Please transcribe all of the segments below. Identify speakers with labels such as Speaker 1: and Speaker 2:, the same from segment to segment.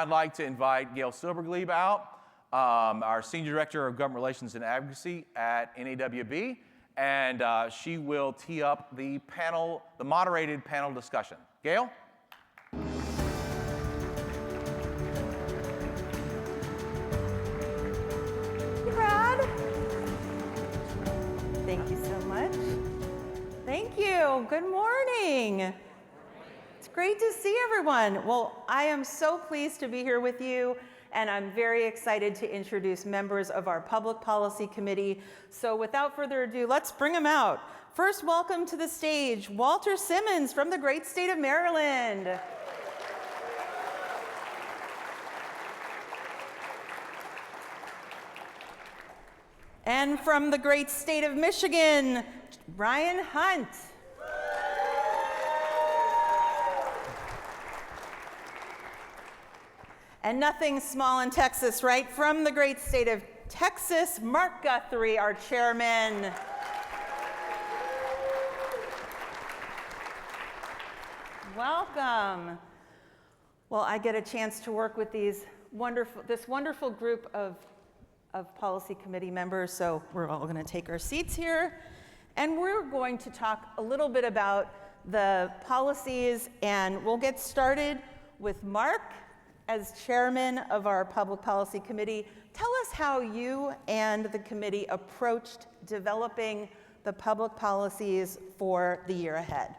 Speaker 1: I'd like to invite Gail Silberglieb out, our Senior Director of Government Relations and Advocacy at NAWB, and she will tee up the panel, the moderated panel discussion. Gail?
Speaker 2: Brad. Thank you so much. Thank you. Good morning. It's great to see everyone. Well, I am so pleased to be here with you, and I'm very excited to introduce members of our Public Policy Committee. So without further ado, let's bring them out. First, welcome to the stage, Walter Simmons from the great state of Maryland. And from the great state of Michigan, Ryan Hunt. And nothing small in Texas, right? From the great state of Texas, Mark Guthrie, our chairman. Welcome. Well, I get a chance to work with this wonderful group of policy committee members, so we're all going to take our seats here. And we're going to talk a little bit about the policies, and we'll get started with Mark as chairman of our Public Policy Committee. Tell us how you and the committee approached developing the public policies for the year ahead.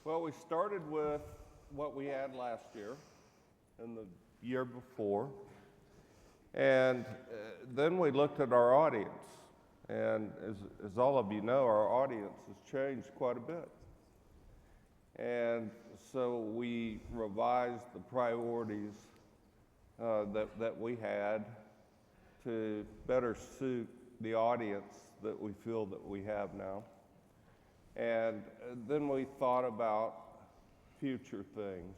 Speaker 3: Well, we started with what we had last year and the year before, and then we looked at our audience. And as all of you know, our audience has changed quite a bit. And so we revised the priorities that we had to better suit the audience that we feel that we have now. And then we thought about future things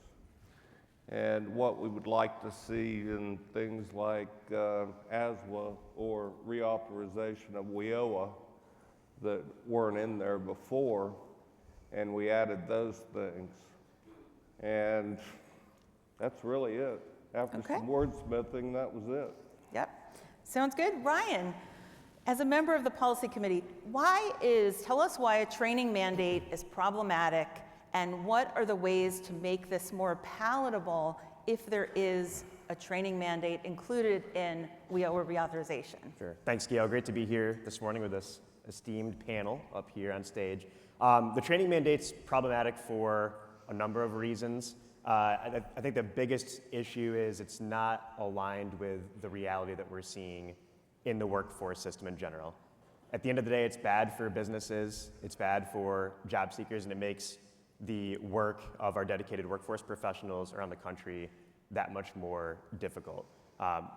Speaker 3: and what we would like to see in things like ASWA or reauthorization of WIOA that weren't in there before, and we added those things. And that's really it. After some wordsmithing, that was it.
Speaker 2: Yep, sounds good. Ryan, as a member of the policy committee, tell us why a training mandate is problematic, and what are the ways to make this more palatable if there is a training mandate included in WIOA reauthorization?
Speaker 4: Sure. Thanks, Gail. Great to be here this morning with this esteemed panel up here on stage. The training mandate's problematic for a number of reasons. I think the biggest issue is it's not aligned with the reality that we're seeing in the workforce system in general. At the end of the day, it's bad for businesses, it's bad for job seekers, and it makes the work of our dedicated workforce professionals around the country that much more difficult.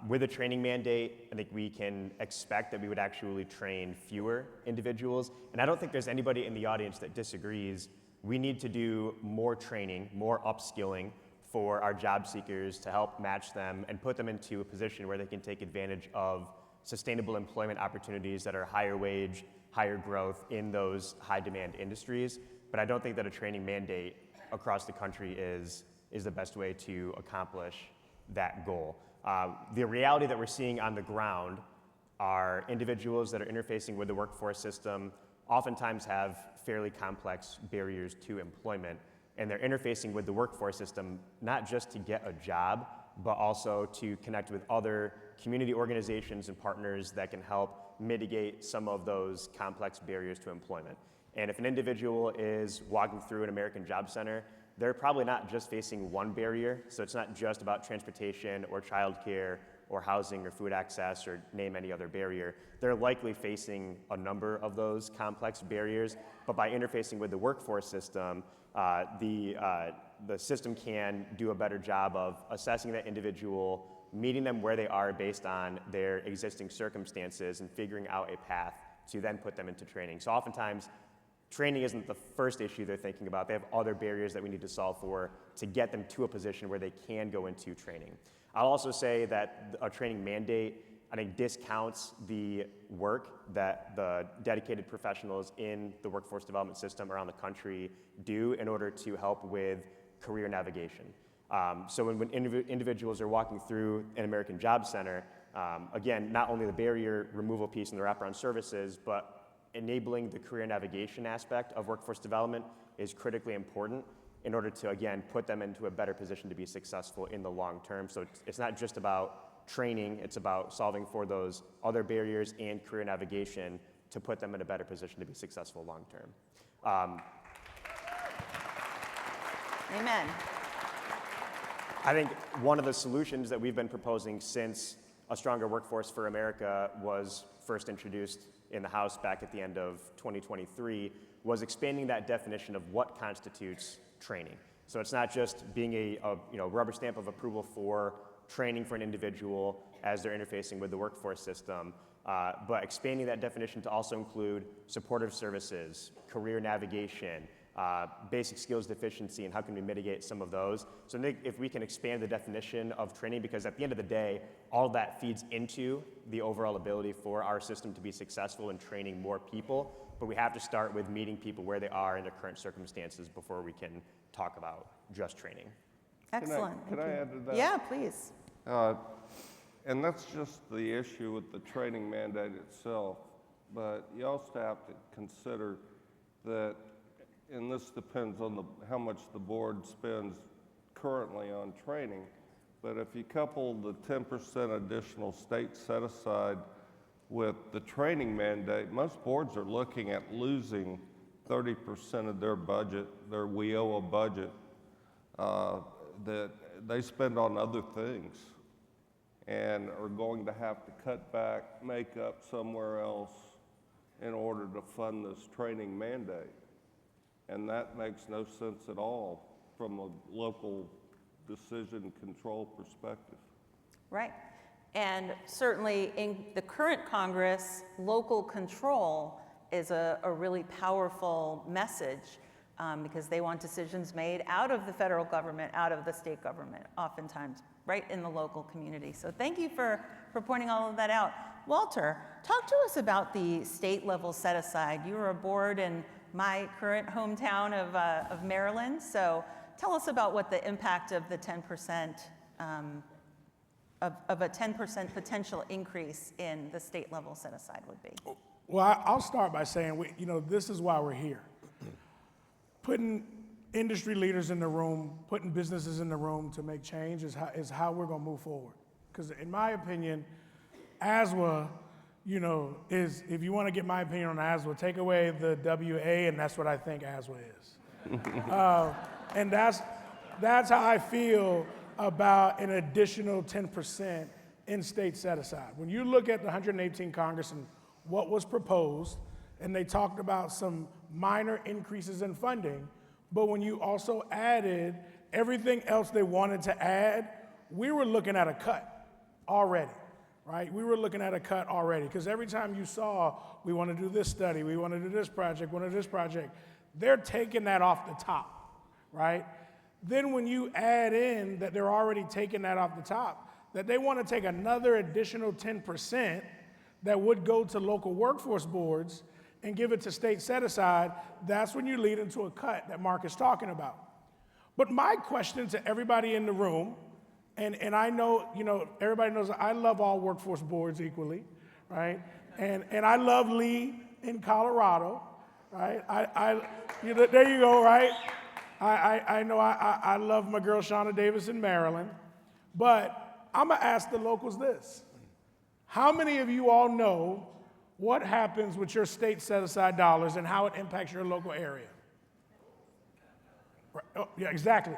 Speaker 4: With a training mandate, I think we can expect that we would actually train fewer individuals, and I don't think there's anybody in the audience that disagrees. We need to do more training, more upskilling for our job seekers to help match them and put them into a position where they can take advantage of sustainable employment opportunities that are higher wage, higher growth in those high demand industries. But I don't think that a training mandate across the country is the best way to accomplish that goal. The reality that we're seeing on the ground are individuals that are interfacing with the workforce system oftentimes have fairly complex barriers to employment, and they're interfacing with the workforce system not just to get a job, but also to connect with other community organizations and partners that can help mitigate some of those complex barriers to employment. And if an individual is walking through an American Job Center, they're probably not just facing one barrier, so it's not just about transportation or childcare or housing or food access or name any other barrier. They're likely facing a number of those complex barriers, but by interfacing with the workforce system, the system can do a better job of assessing that individual, meeting them where they are based on their existing circumstances, and figuring out a path to then put them into training. So oftentimes, training isn't the first issue they're thinking about. They have other barriers that we need to solve for to get them to a position where they can go into training. I'll also say that a training mandate, I think, discounts the work that the dedicated professionals in the workforce development system around the country do in order to help with career navigation. So when individuals are walking through an American Job Center, again, not only the barrier removal piece and the wraparound services, but enabling the career navigation aspect of workforce development is critically important in order to, again, put them into a better position to be successful in the long term. So it's not just about training, it's about solving for those other barriers and career navigation to put them in a better position to be successful long term.
Speaker 2: Amen.
Speaker 4: I think one of the solutions that we've been proposing since A Stronger Workforce for America was first introduced in the House back at the end of 2023 was expanding that definition of what constitutes training. So it's not just being a rubber stamp of approval for training for an individual as they're interfacing with the workforce system, but expanding that definition to also include supportive services, career navigation, basic skills deficiency, and how can we mitigate some of those. So Nick, if we can expand the definition of training, because at the end of the day, all that feeds into the overall ability for our system to be successful in training more people, but we have to start with meeting people where they are in their current circumstances before we can talk about just training.
Speaker 2: Excellent.
Speaker 3: Can
Speaker 2: Thank
Speaker 3: I
Speaker 2: you.
Speaker 3: add to that?
Speaker 2: Yeah, please.
Speaker 3: And that's just the issue with the training mandate itself. But you also have to consider that, and this depends on how much the board spends currently on training, but if you couple the 10% additional state set aside with the training mandate, most boards are looking at losing 30% of their budget, their WIOA budget, that they spend on other things and are going to have to cut back, make up somewhere else in order to fund this training mandate. And that makes no sense at all from a local decision control perspective.
Speaker 2: Right. And certainly in the current Congress, local control is a really powerful message because they want decisions made out of the federal government, out of the state government, oftentimes right in the local community. So thank you for pointing all of that out. Walter, talk to us about the state level set aside. You were a board in my current hometown of Maryland. So tell us about what the impact of the 10%, of a 10% potential increase in the state level set aside would be.
Speaker 5: Well, I'll start by saying, this is why we're here. Putting industry leaders in the room, putting businesses in the room to make change is how we're going to move forward. Because in my opinion, ASWA, is, if you want to get my opinion on ASWA, take away the WA, and that's what I think ASWA is. And that's how I feel about an additional 10% in state set aside. When you look at the 118 Congress and what was proposed, and they talked about some minor increases in funding, but when you also added everything else they wanted to add, we were looking at a cut already, right? We were looking at a cut already, because every time you saw, we want to do this study, we want to do this project, they're taking that off the top, right? Then when you add in that they're already taking that off the top, that they want to take another additional 10% that would go to local workforce boards and give it to state set aside, that's when you lead into a cut that Mark is talking about. But my question to everybody in the room, and I know, everybody knows I love all workforce boards equally, right? And I love Lee in Colorado, right? There you go, right? I know I love my girl Shauna Davis in Maryland, but I'm gonna ask the locals this. How many of you all know what happens with your state set-aside dollars and how it impacts your local area? Right. Oh, yeah, exactly.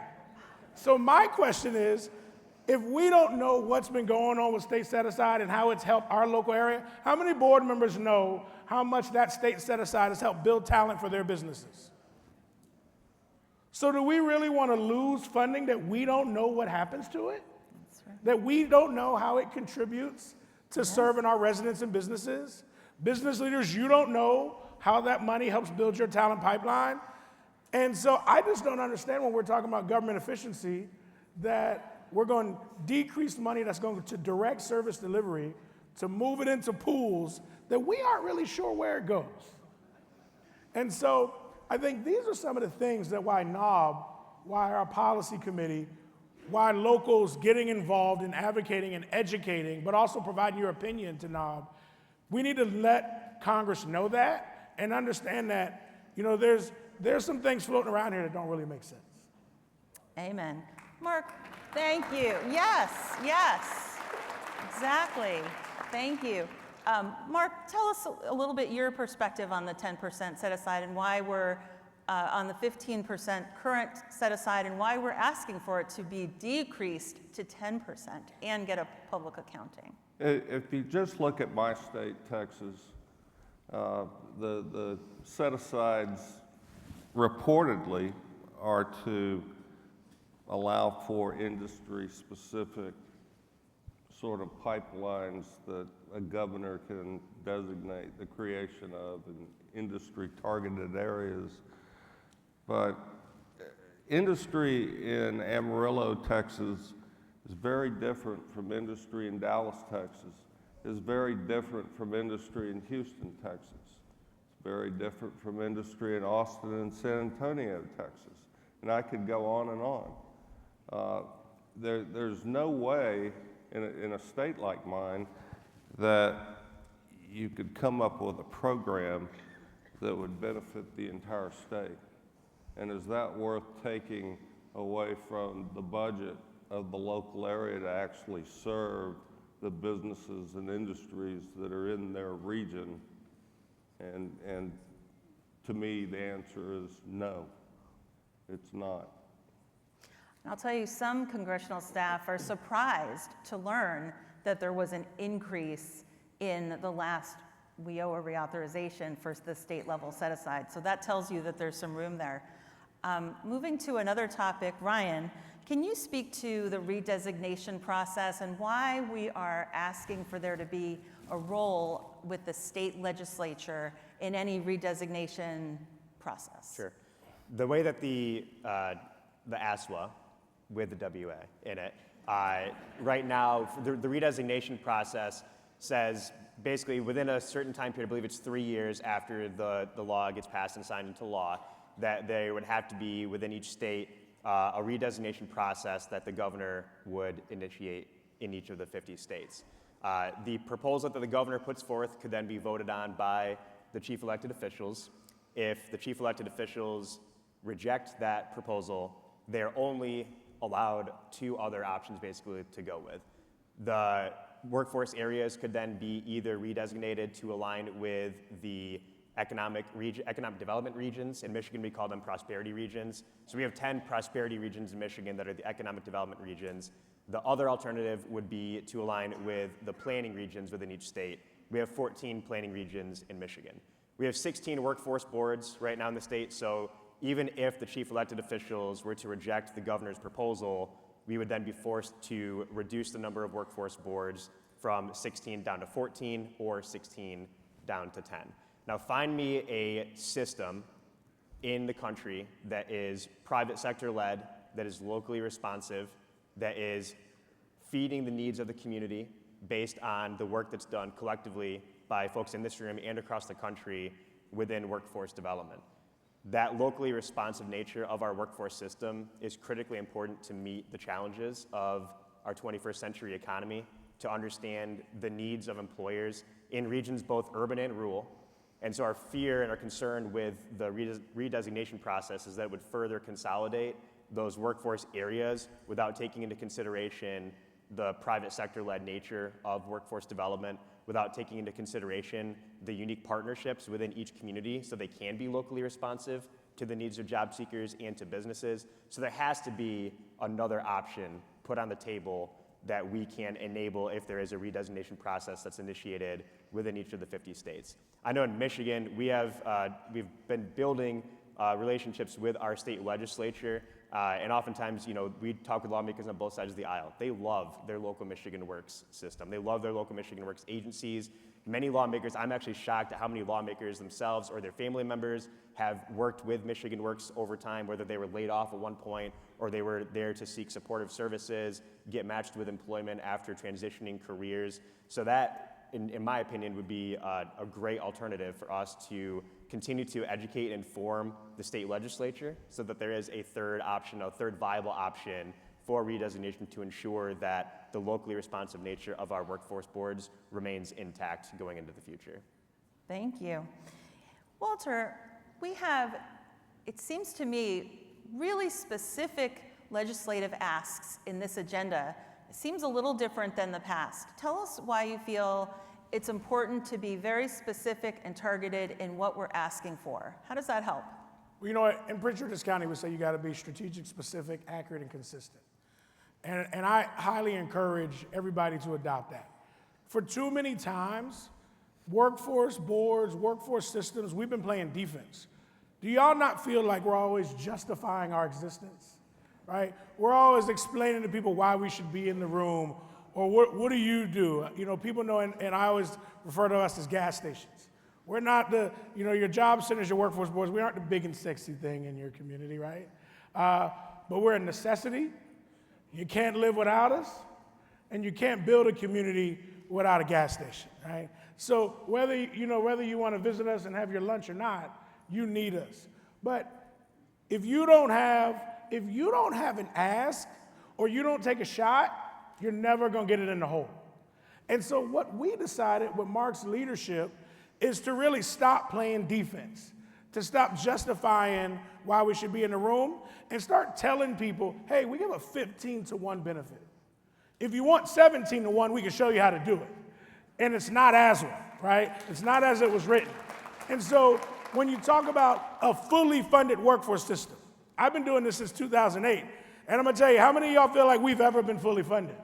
Speaker 5: So my question is, if we don't know what's been going on with state set-aside and how it's helped our local area, how many board members know how much that state set-aside has helped build talent for their businesses? So do we really want to lose funding that we don't know what happens to it?
Speaker 2: That's right.
Speaker 5: That we don't know how it contributes to serving our residents and businesses? Business leaders, you don't know how that money helps build your talent pipeline. And so I just don't understand when we're talking about government efficiency that we're going to decrease money that's going to direct service delivery to move it into pools that we aren't really sure where it goes. And so I think these are some of the things that why our policy committee why locals getting involved in advocating and educating, but also providing your opinion to NOB, we need to let Congress know that and understand that, you know, there's some things floating around here that don't really make sense.
Speaker 2: Amen. Mark, thank you. Yes, exactly. Thank you. Mark, tell us a little bit your perspective on the 10% set aside and why we're on the 15% current set aside and why we're asking for it to be decreased to 10% and get a public accounting.
Speaker 3: If you just look at my state, Texas, the set-asides reportedly are to allow for industry-specific sort of pipelines that a governor can designate the creation of in industry-targeted areas. But industry in Amarillo, Texas is very different from industry in Dallas, Texas, is very different from industry in Houston, Texas. It's very different from industry in Austin and San Antonio, Texas. And I could go on and on. There's no way in a state like mine that you could come up with a program that would benefit the entire state. And is that worth taking away from the budget of the local area to actually serve the businesses and industries that are in their region? And to me, the answer is no, it's not.
Speaker 2: I'll tell you, some congressional staff are surprised to learn that there was an increase in the last WIOA reauthorization for the state level set aside. So that tells you that there's some room there. Moving to another topic, Ryan, can you speak to the redesignation process and why we are asking for there to be a role with the state legislature in any redesignation process?
Speaker 4: Sure. The way that the ASWA with the WA in it, right now, the redesignation process says basically within a certain time period, I believe it's 3 years after the law gets passed and signed into law, that there would have to be within each state a redesignation process that the governor would initiate in each of the 50 states. The proposal that the governor puts forth could then be voted on by the chief elected officials. If the chief elected officials reject that proposal, they're only allowed 2 other options basically to go with. The workforce areas could then be either redesignated to align with the economic development regions. In Michigan, we call them prosperity regions. So we have 10 prosperity regions in Michigan that are the economic development regions. The other alternative would be to align with the planning regions within each state. We have 14 planning regions in Michigan. We have 16 workforce boards right now in the state, so even if the chief elected officials were to reject the governor's proposal, we would then be forced to reduce the number of workforce boards from 16 down to 14 or 16 down to 10. Now find me a system in the country that is private sector led, that is locally responsive, that is feeding the needs of the community based on the work that's done collectively by folks in this room and across the country within workforce development. That locally responsive nature of our workforce system is critically important to meet the challenges of our 21st century economy, to understand the needs of employers in regions both urban and rural. And so our fear and our concern with the redesignation process is that it would further consolidate those workforce areas without taking into consideration the private sector-led nature of workforce development, without taking into consideration the unique partnerships within each community so they can be locally responsive to the needs of job seekers and to businesses. So there has to be another option put on the table that we can enable if there is a redesignation process that's initiated within each of the 50 states. I know in Michigan, we've been building relationships with our state legislature, and oftentimes, we talk with lawmakers on both sides of the aisle. They love their local Michigan Works system. They love their local Michigan Works agencies. Many lawmakers, I'm actually shocked at how many lawmakers themselves or their family members have worked with Michigan Works over time, whether they were laid off at one point or they were there to seek supportive services, get matched with employment after transitioning careers. So that, in my opinion, would be a great alternative for us to continue to educate and inform the state legislature so that there is a third option, a third viable option for redesignation to ensure that the locally responsive nature of our workforce boards remains intact going into the future.
Speaker 2: Thank you. Walter, we have, it seems to me, really specific legislative asks in this agenda. It seems a little different than the past. Tell us why you feel it's important to be very specific and targeted in what we're asking for. How does that help?
Speaker 5: Well, you know what, in Prince George's County, we say you got to be strategic, specific, accurate, and consistent. And I highly encourage everybody to adopt that. For too many times, workforce boards, workforce systems, we've been playing defense. Do y'all not feel like we're always justifying our existence, right? We're always explaining to people why we should be in the room, or what do you do? You know, people know, and I always refer to us as gas stations. We're not the, you know, your job centers, your workforce boards, we aren't the big and sexy thing in your community, right? But we're a necessity. You can't live without us, and you can't build a community without a gas station, right? So whether you want to visit us and have your lunch or not, you need us. But if you don't have an ask or you don't take a shot, you're never going to get it in the hole. And so what we decided with Mark's leadership is to really stop playing defense, to stop justifying why we should be in the room and start telling people, hey, we give a 15-to-1 benefit. If you want 17-to-1, we can show you how to do it. And it's not as one, right? It's not as it was written. And so when you talk about a fully funded workforce system, I've been doing this since 2008, and I'm gonna tell you, how many of y'all feel like we've ever been fully funded?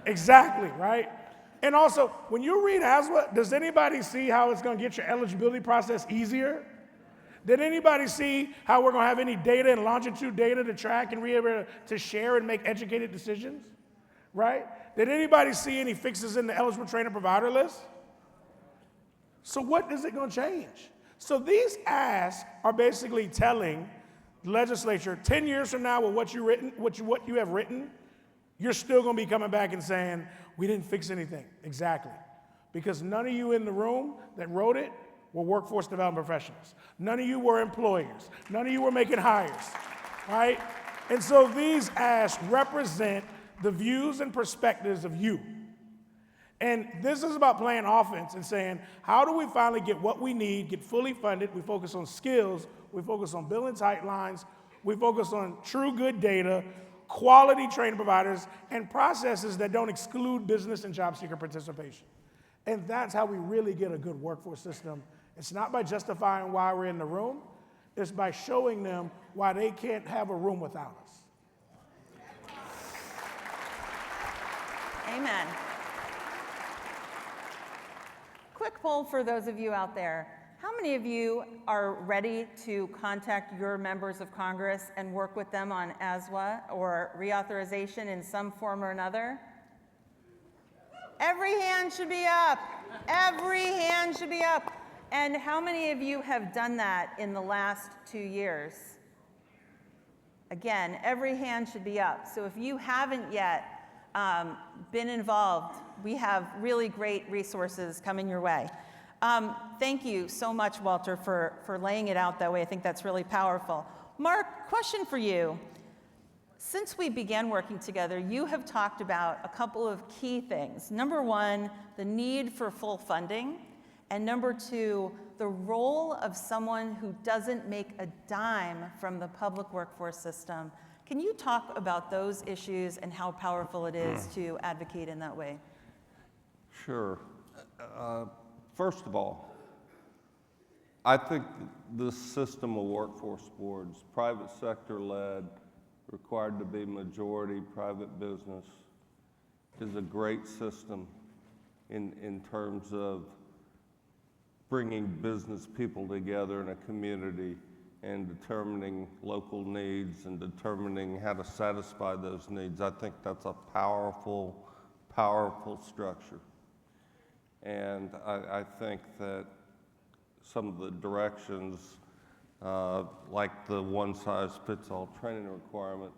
Speaker 5: Exactly, right? And also, when you read ASWA, does anybody see how it's gonna get your eligibility process easier? Did anybody see how we're gonna have any data and longitude data to track and be able to share and make educated decisions, right? Did anybody see any fixes in the eligible trainer provider list? So what is it gonna change? So these asks are basically telling the legislature 10 years from now with what you have written, you're still gonna be coming back and saying, we didn't fix anything. Exactly. Because none of you in the room that wrote it were workforce development professionals. None of you were employers. None of you were making hires, right? And so these asks represent the views and perspectives of you. And this is about playing offense and saying, how do we finally get what we need, get fully funded? We focus on skills, we focus on billing tight lines, we focus on true good data, quality training providers, and processes that don't exclude business and job seeker participation. And that's how we really get a good workforce system. It's not by justifying why we're in the room, it's by showing them why they can't have a room without us.
Speaker 2: Amen. Quick poll for those of you out there. How many of you are ready to contact your members of Congress and work with them on ASWA or reauthorization in some form or another? Every hand should be up. Every hand should be up. And how many of you have done that in the last 2 years? Again, every hand should be up. So if you haven't yet been involved, we have really great resources coming your way. Thank you so much, Walter, for laying it out that way. I think that's really powerful. Mark, question for you. Since we began working together, you have talked about a couple of key things. Number one, the need for full funding. And number two, the role of someone who doesn't make a dime from the public workforce system. Can you talk about those issues and how powerful it is to advocate in that way?
Speaker 3: Sure. First of all, I think this system of workforce boards, private sector led, required to be majority private business, is a great system in terms of bringing business people together in a community and determining local needs and determining how to satisfy those needs. I think that's a powerful, powerful structure. And I think that some of the directions, like the one-size-fits-all training requirement,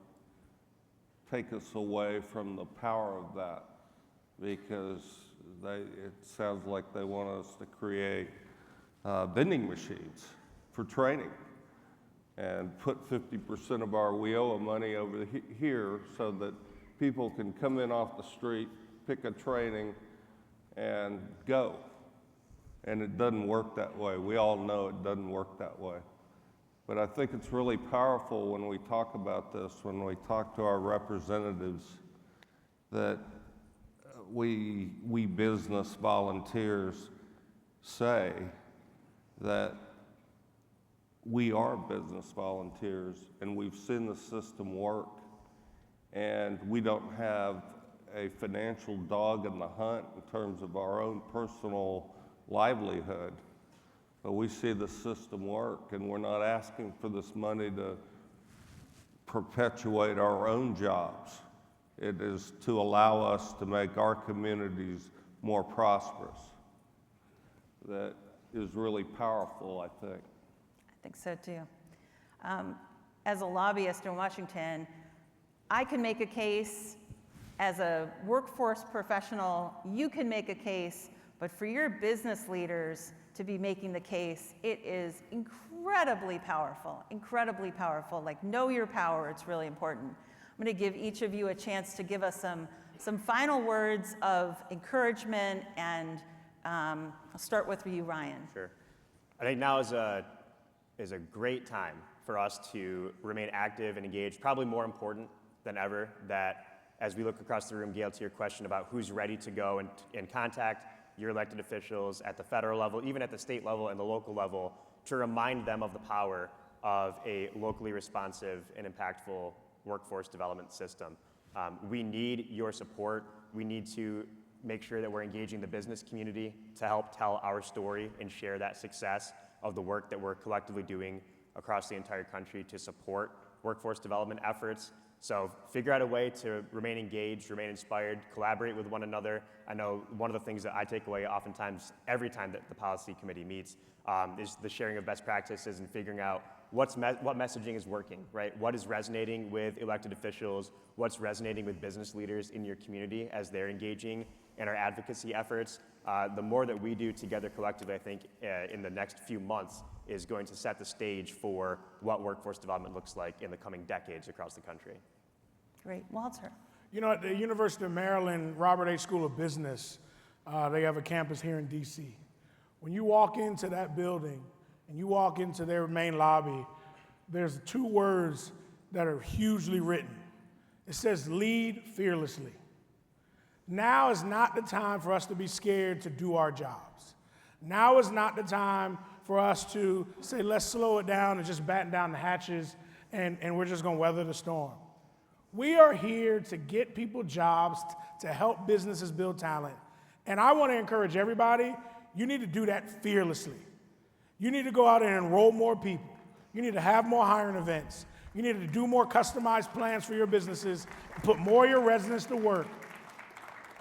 Speaker 3: take us away from the power of that, because it sounds like they want us to create vending machines for training. and put 50% of our WIOA money over here so that people can come in off the street, pick a training, and go. And it doesn't work that way. We all know it doesn't work that way. But I think it's really powerful when we talk about this, when we talk to our representatives, that we business volunteers say that we are business volunteers and we've seen the system work, and we don't have a financial dog in the hunt in terms of our own personal livelihood, but we see the system work, and we're not asking for this money to perpetuate our own jobs. It is to allow us to make our communities more prosperous. That is really powerful, I think.
Speaker 2: I think so too. As a lobbyist in Washington, I can make a case. As a workforce professional, you can make a case, but for your business leaders to be making the case, it is incredibly powerful, like know your power, it's really important. I'm gonna give each of you a chance to give us some final words of encouragement, and I'll start with you, Ryan.
Speaker 4: Sure. I think now is a great time for us to remain active and engaged, probably more important than ever, that as we look across the room, Gail, to your question about who's ready to go and contact your elected officials at the federal level, even at the state level and the local level, to remind them of the power of a locally responsive and impactful workforce development system. We need your support. We need to make sure that we're engaging the business community to help tell our story and share that success of the work that we're collectively doing across the entire country to support workforce development efforts. So figure out a way to remain engaged, remain inspired, collaborate with one another. I know one of the things that I take away oftentimes every time that the policy committee meets is the sharing of best practices and figuring out what messaging is working, right? What is resonating with elected officials? What's resonating with business leaders in your community as they're engaging in our advocacy efforts? The more that we do together collectively, I think in the next few months is going to set the stage for what workforce development looks like in the coming decades across the country.
Speaker 2: Great. Walter.
Speaker 5: You know, at the University of Maryland, Robert H. School of Business, they have a campus here in DC. When you walk into that building and you walk into their main lobby, there's 2 words that are hugely written. It says, lead fearlessly. Now is not the time for us to be scared to do our jobs. Now is not the time for us to say, let's slow it down and just batten down the hatches and we're just gonna weather the storm. We are here to get people jobs, to help businesses build talent. And I wanna encourage everybody, you need to do that fearlessly. You need to go out and enroll more people. You need to have more hiring events. You need to do more customized plans for your businesses, put more of your residents to work.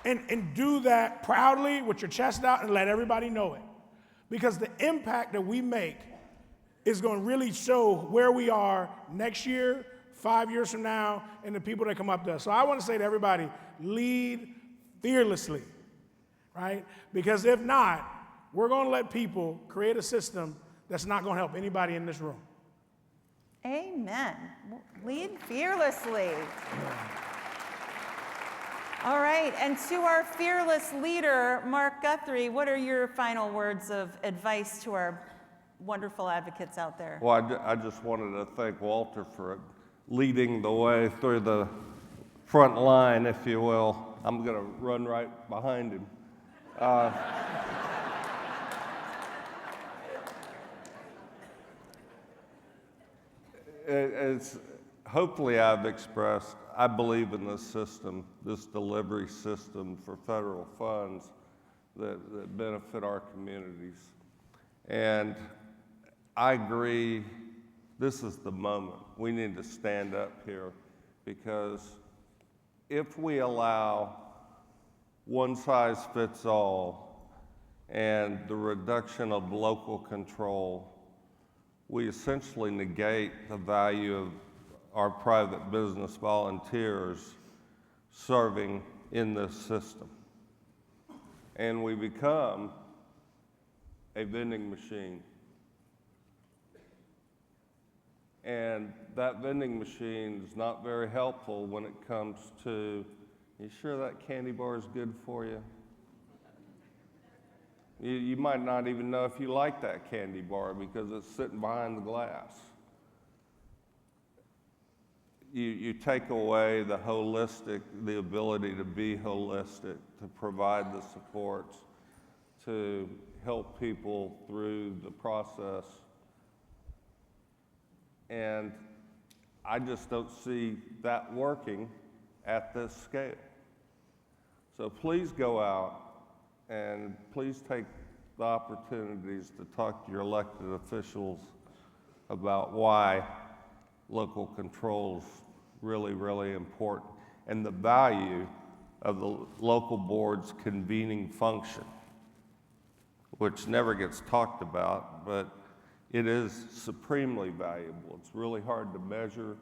Speaker 5: And do that proudly with your chest out and let everybody know it. Because the impact that we make is going to really show where we are next year, 5 years from now, and the people that come up to us. So I want to say to everybody, lead fearlessly, right? Because if not, we're going to let people create a system that's not going to help anybody in this room.
Speaker 2: Amen. Lead fearlessly. All right, and to our fearless leader, Mark Guthrie, what are your final words of advice to our wonderful advocates out there?
Speaker 3: Well, I just wanted to thank Walter for leading the way through the front line, if you will. I'm going to run right behind him. Hopefully I've expressed, I believe in this system, this delivery system for federal funds that benefit our communities. And I agree, this is the moment. We need to stand up here, because if we allow one size fits all and the reduction of local control, we essentially negate the value of our private business volunteers serving in this system. And we become a vending machine. And that vending machine is not very helpful when it comes to, you sure that candy bar is good for you? You might not even know if you like that candy bar because it's sitting behind the glass. You take away the ability to be holistic, to provide the supports, to help people through the process. And I just don't see that working at this scale. So please go out and please take the opportunities to talk to your elected officials about why local control is really, really important and the value of the local board's convening function, which never gets talked about, but it is supremely valuable. It's really hard to measure.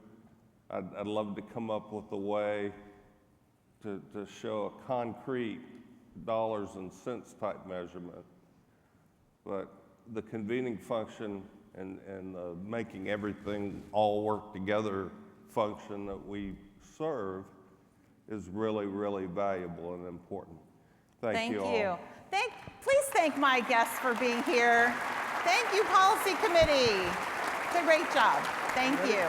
Speaker 3: I'd love to come up with a way to show a concrete dollars and cents type measurement. But the convening function and the making everything all work together function that we serve is really, really valuable and important. Thank you all.
Speaker 2: Please thank my guests for being here. Thank you, Policy Committee. It's a great job. Thank you.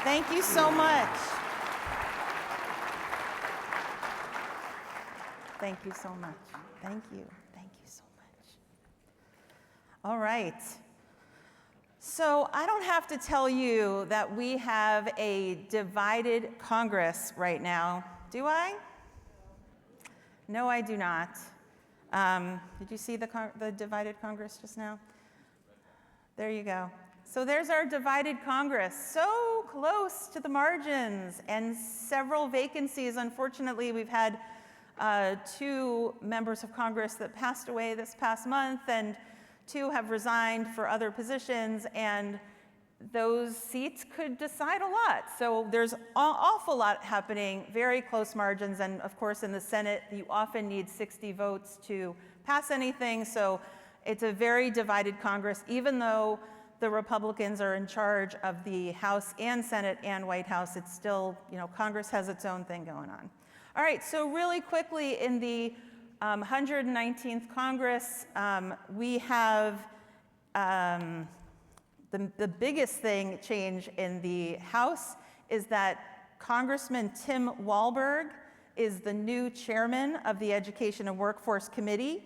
Speaker 2: Thank you so much. Thank you so much. Thank you. Thank you so much. All right. So I don't have to tell you that we have a divided Congress right now, do I? No, I do not. Did you see the divided Congress just now? There you go. So there's our divided Congress, so close to the margins and several vacancies. Unfortunately, we've had 2 members of Congress that passed away this past month, and 2 have resigned for other positions, and those seats could decide a lot. So there's an awful lot happening, very close margins, and of course in the Senate, you often need 60 votes to pass anything, so it's a very divided Congress, even though the Republicans are in charge of the House and Senate and White House. It's still, Congress has its own thing going on. All right, so really quickly, in the 119th Congress, we have the biggest change in the House is that Congressman Tim Walberg is the new chairman of the Education and Workforce Committee.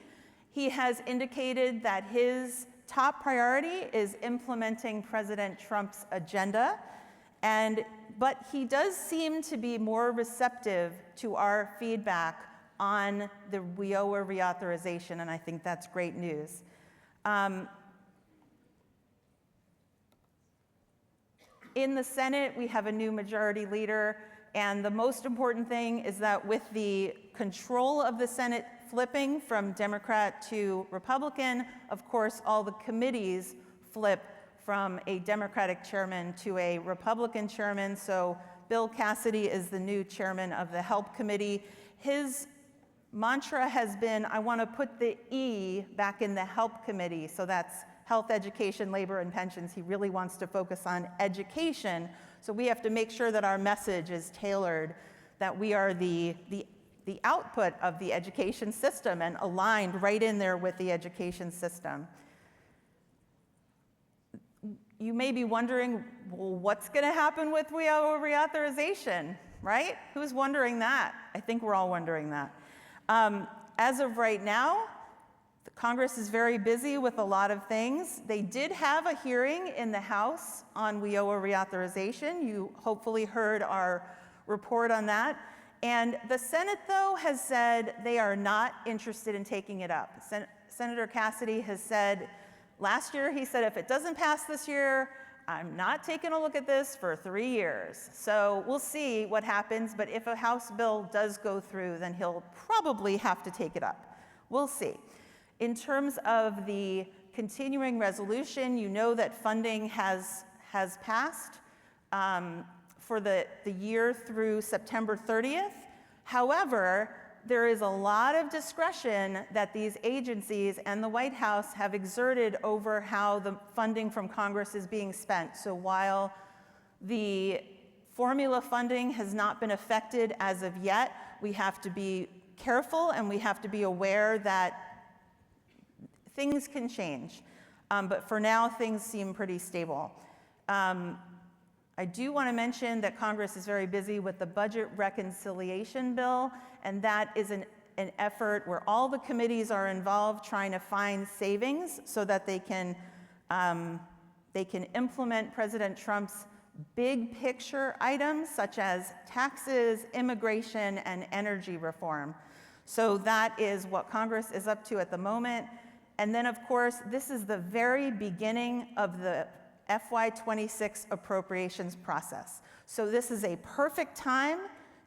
Speaker 2: He has indicated that his top priority is implementing President Trump's agenda, but he does seem to be more receptive to our feedback on the WIOA reauthorization, and I think that's great news. In the Senate, we have a new majority leader, and the most important thing is that with the control of the Senate flipping from Democrat to Republican, of course, all the committees flip from a Democratic chairman to a Republican chairman. So Bill Cassidy is the new chairman of the HELP Committee. His mantra has been, I want to put the E back in the HELP Committee. So that's health, education, labor, and pensions. He really wants to focus on education. So we have to make sure that our message is tailored, that we are the output of the education system and aligned right in there with the education system. You may be wondering, well, what's going to happen with WIOA reauthorization, right? Who's wondering that? I think we're all wondering that. As of right now, the Congress is very busy with a lot of things. They did have a hearing in the House on WIOA reauthorization. You hopefully heard our report on that. And the Senate, though, has said they are not interested in taking it up. Senator Cassidy has said, last year he said, if it doesn't pass this year, I'm not taking a look at this for 3 years. So we'll see what happens, but if a House bill does go through, then he'll probably have to take it up. We'll see. In terms of the continuing resolution, you know that funding has passed for the year through September 30th. However, there is a lot of discretion that these agencies and the White House have exerted over how the funding from Congress is being spent. So while the formula funding has not been affected as of yet, we have to be careful and we have to be aware that things can change. But for now, things seem pretty stable. I do want to mention that Congress is very busy with the budget reconciliation bill, and that is an effort where all the committees are involved trying to find savings so that they can implement President Trump's big picture items such as taxes, immigration, and energy reform. So that is what Congress is up to at the moment. And then, of course, this is the very beginning of the FY26 appropriations process. So this is a perfect time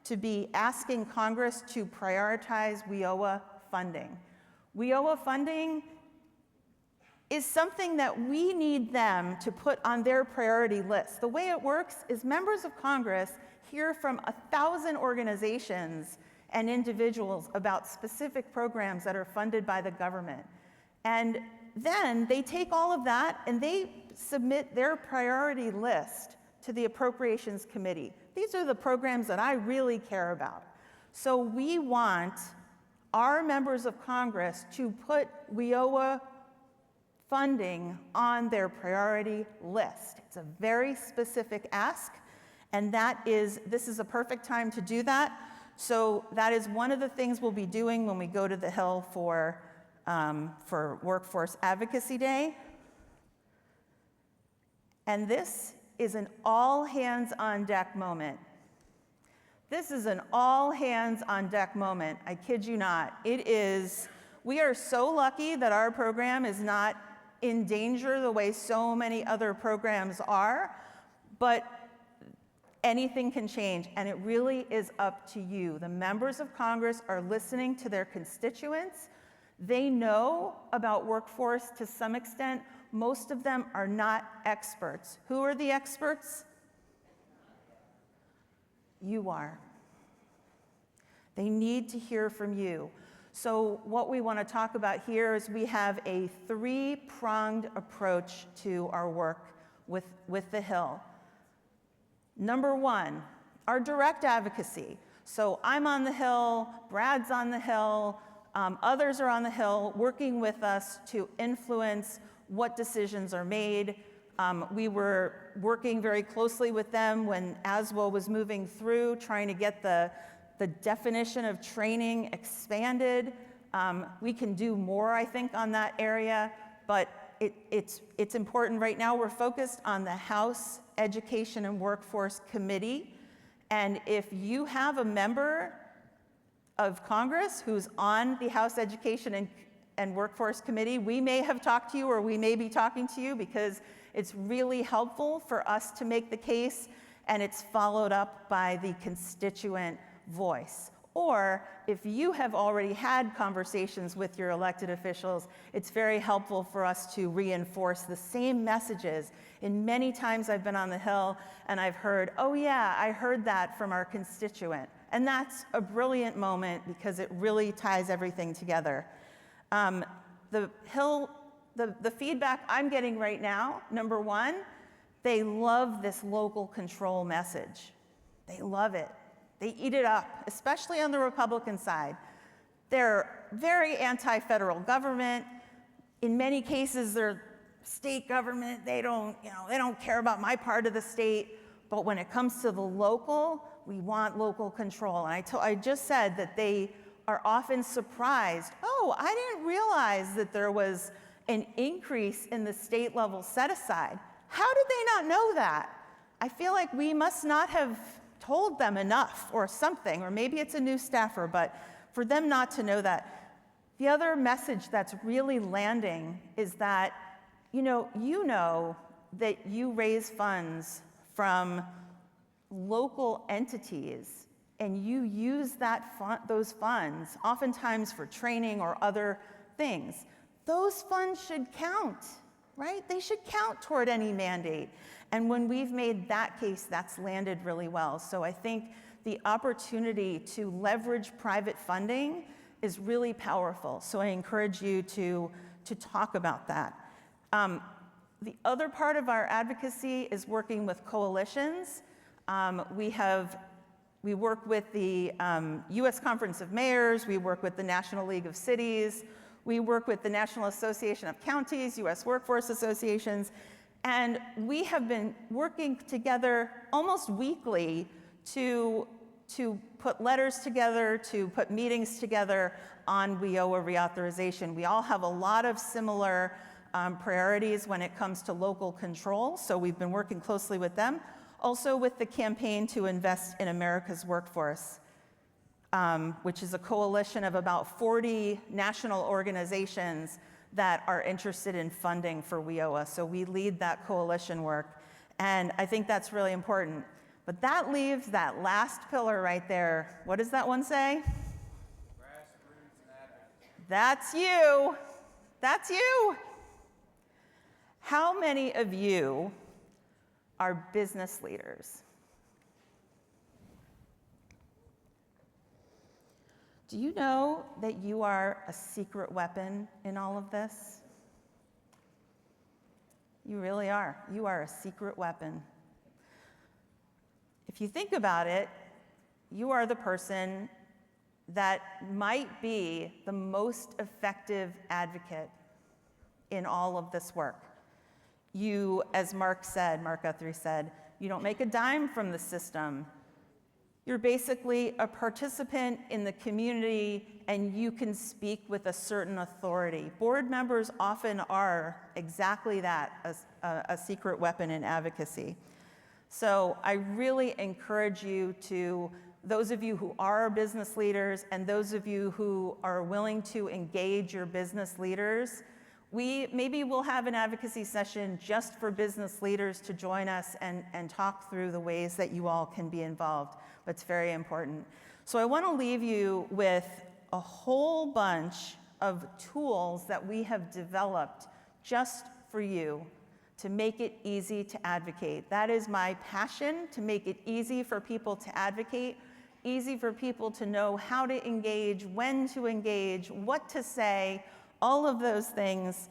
Speaker 2: to be asking Congress to prioritize WIOA funding. WIOA funding is something that we need them to put on their priority list. The way it works is members of Congress hear from 1,000 organizations and individuals about specific programs that are funded by the government. And then they take all of that and they submit their priority list to the Appropriations Committee. These are the programs that I really care about. So we want our members of Congress to put WIOA funding on their priority list. It's a very specific ask, and this is a perfect time to do that. So that is one of the things we'll be doing when we go to the Hill for Workforce Advocacy Day. And this is an all-hands-on-deck moment. This is an all-hands-on-deck moment. I kid you not. We are so lucky that our program is not in danger the way so many other programs are, but anything can change, and it really is up to you. The members of Congress are listening to their constituents. They know about workforce to some extent. Most of them are not experts. Who are the experts? You are. They need to hear from you. So what we want to talk about here is we have a three-pronged approach to our work with the Hill. Number one, our direct advocacy. So I'm on the Hill, Brad's on the Hill, others are on the Hill working with us to influence what decisions are made. We were working very closely with them when ASWA was moving through, trying to get the definition of training expanded. We can do more, I think, on that area, but it's important. Right now, we're focused on the House Education and Workforce Committee, and if you have a member of Congress who's on the House Education and Workforce Committee, we may have talked to you or we may be talking to you because it's really helpful for us to make the case, and it's followed up by the constituent voice. Or if you have already had conversations with your elected officials, it's very helpful for us to reinforce the same messages. And many times I've been on the Hill and I've heard, oh yeah, I heard that from our constituent. And that's a brilliant moment because it really ties everything together. The Hill, the feedback I'm getting right now, number one, they love this local control message. They love it. They eat it up, especially on the Republican side. They're very anti-federal government. In many cases, they're state government. They don't care about my part of the state. But when it comes to the local, we want local control. And I just said that they are often surprised. Oh, I didn't realize that there was an increase in the state level set aside. How did they not know that? I feel like we must not have told them enough or something, or maybe it's a new staffer, but for them not to know that. The other message that's really landing is that, you know that you raise funds from local entities and you use those funds oftentimes for training or other things. Those funds should count, right? They should count toward any mandate. And when we've made that case, that's landed really well. So I think the opportunity to leverage private funding is really powerful. So I encourage you to talk about that. The other part of our advocacy is working with coalitions. We work with the U.S. Conference of Mayors, we work with the National League of Cities, we work with the National Association of Counties, U.S. Workforce Associations, and we have been working together almost weekly to put letters together, to put meetings together on WIOA reauthorization. We all have a lot of similar priorities when it comes to local control, so we've been working closely with them. Also with the Campaign to Invest in America's Workforce, which is a coalition of about 40 national organizations that are interested in funding for WIOA. So we lead that coalition work, and I think that's really important. But that leaves that last pillar right there. What does that one say?
Speaker 1: Grassroots and advocacy.
Speaker 2: That's you. That's you. How many of you are business leaders? Do you know that you are a secret weapon in all of this? You really are. You are a secret weapon. If you think about it, you are the person that might be the most effective advocate in all of this work. You, as Mark Guthrie said, you don't make a dime from the system. You're basically a participant in the community, and you can speak with a certain authority. Board members often are exactly that, a secret weapon in advocacy. So I really encourage you to, those of you who are business leaders and those of you who are willing to engage your business leaders, maybe we'll have an advocacy session just for business leaders to join us and talk through the ways that you all can be involved, but it's very important. So I want to leave you with a whole bunch of tools that we have developed just for you to make it easy to advocate. That is my passion, to make it easy for people to advocate, easy for people to know how to engage, when to engage, what to say, all of those things.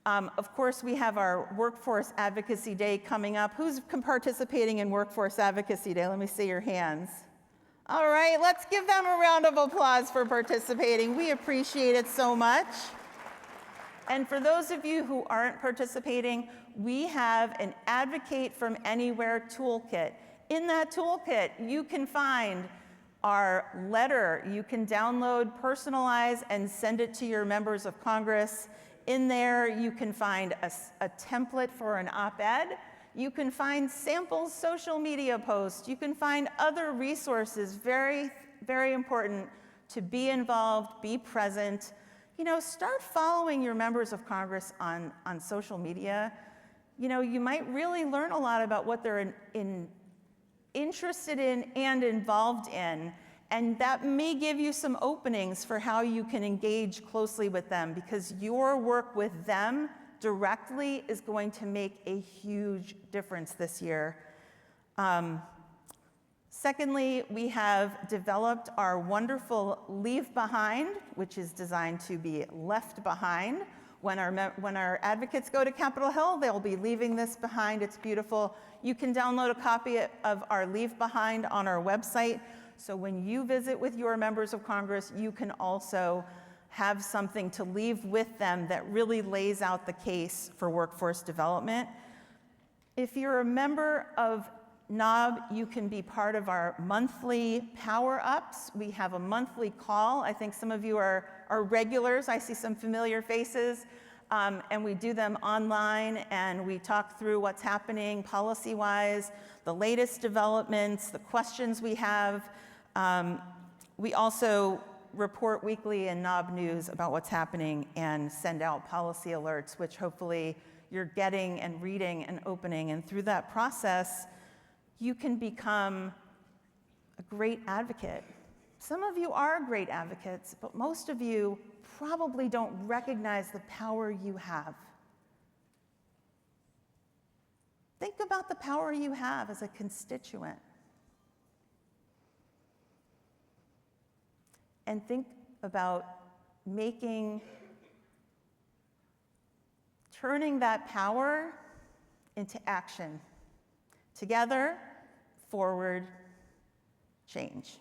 Speaker 2: Of course, we have our Workforce Advocacy Day coming up. Who's participating in Workforce Advocacy Day? Let me see your hands. All right, let's give them a round of applause for participating. We appreciate it so much. And for those of you who aren't participating, we have an Advocate from Anywhere toolkit. In that toolkit, you can find our letter. You can download, personalize, and send it to your members of Congress. In there, you can find a template for an op-ed. You can find sample social media posts. You can find other resources. Very, very important to be involved, be present. You know, start following your members of Congress on social media. You know, you might really learn a lot about what they're interested in and involved in, and that may give you some openings for how you can engage closely with them, because your work with them directly is going to make a huge difference this year. Secondly, we have developed our wonderful Leave Behind, which is designed to be left behind. When our advocates go to Capitol Hill, they'll be leaving this behind. It's beautiful. You can download a copy of our Leave Behind on our website. So when you visit with your members of Congress, you can also have something to leave with them that really lays out the case for workforce development. If you're a member of NOB, you can be part of our monthly power-ups. We have a monthly call. I think some of you are regulars. I see some familiar faces. And we do them online, and we talk through what's happening policy-wise, the latest developments, the questions we have. We also report weekly in NOB News about what's happening and send out policy alerts, which hopefully you're getting and reading and opening. And through that process, you can become a great advocate. Some of you are great advocates, but most of you probably don't recognize the power you have. Think about the power you have as a constituent. and think about turning that power into action. Together, forward, change.